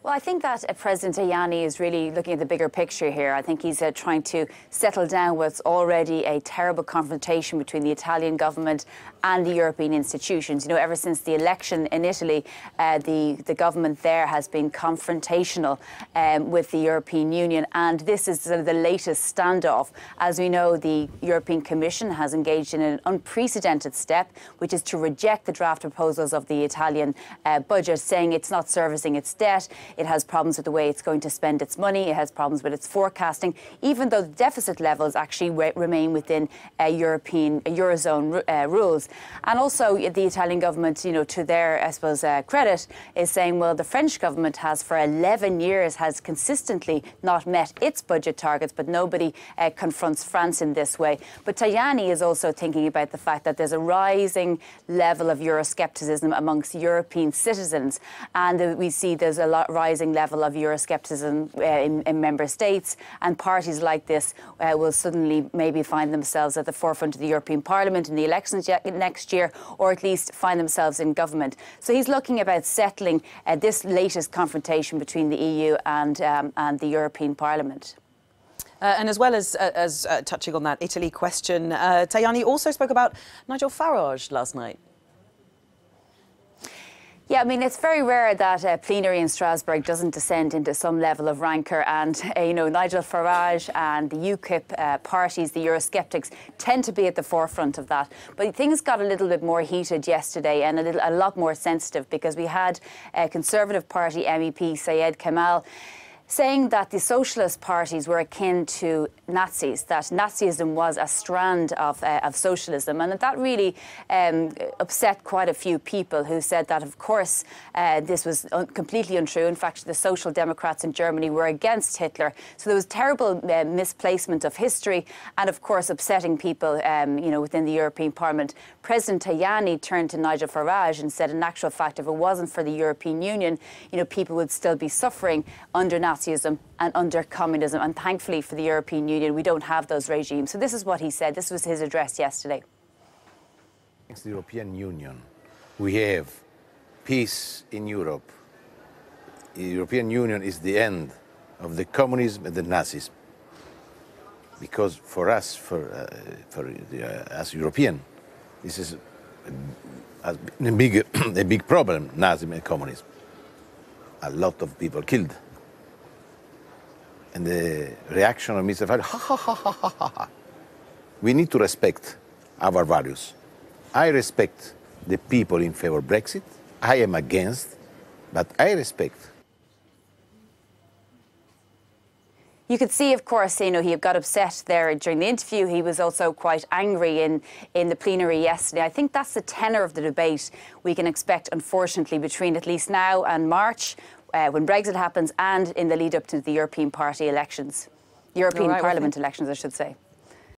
Well, I think that President Tajani is really looking at the bigger picture here. I think he's trying to settle down what's already a terrible confrontation between the Italian government and the European institutions. You know, ever since the election in Italy, the government there has been confrontational with the European Union, and this is sort of the latest standoff. As we know, the European Commission has engaged in an unprecedented step, which is to reject the draft proposals of the Italian budget, saying it's not servicing its debt. It has problems with the way it's going to spend its money. It has problems with its forecasting, even though the deficit levels actually remain within Eurozone rules. And also the Italian government, you know, to their, I suppose, credit, is saying, well, the French government has for 11 years has consistently not met its budget targets, but nobody confronts France in this way. But Tajani is also thinking about the fact that there's a rising level of Euroscepticism amongst European citizens. And we see there's a rising level of Euroscepticism in member states, and parties like this will suddenly maybe find themselves at the forefront of the European Parliament in the elections next year, or at least find themselves in government. So he's looking about settling this latest confrontation between the EU and the European Parliament. And as well as touching on that Italy question, Tajani also spoke about Nigel Farage last night. Yeah, I mean, it's very rare that plenary in Strasbourg doesn't descend into some level of rancour, and, you know, Nigel Farage and the UKIP parties, the Eurosceptics, tend to be at the forefront of that. But things got a little bit more heated yesterday and a lot more sensitive, because we had Conservative Party MEP Syed Kamal saying that the socialist parties were akin to Nazis, that Nazism was a strand of socialism, and that really upset quite a few people, who said that, of course, this was completely untrue. In fact, the Social Democrats in Germany were against Hitler. So there was terrible misplacement of history, and, of course, upsetting people, you know, within the European Parliament. President Tajani turned to Nigel Farage and said, in actual fact, if it wasn't for the European Union, you know, people would still be suffering under Nazism and under communism. And thankfully for the European Union, we don't have those regimes. So this is what he said. This was his address yesterday. Thanks to the European Union, we have peace in Europe. The European Union is the end of the communism and the Nazism. Because for us, as European, this is a big problem, Nazism and communism. A lot of people killed. And the reaction of Mr. Farage, ha, ha, ha, ha, ha, ha, ha. We need to respect our values. I respect the people in favor of Brexit. I am against, but I respect. You could see, of course, you know, he got upset there during the interview. He was also quite angry in the plenary yesterday. I think that's the tenor of the debate we can expect, unfortunately, between at least now and March, when Brexit happens, and in the lead up to the European Party elections. European Parliament elections, I should say.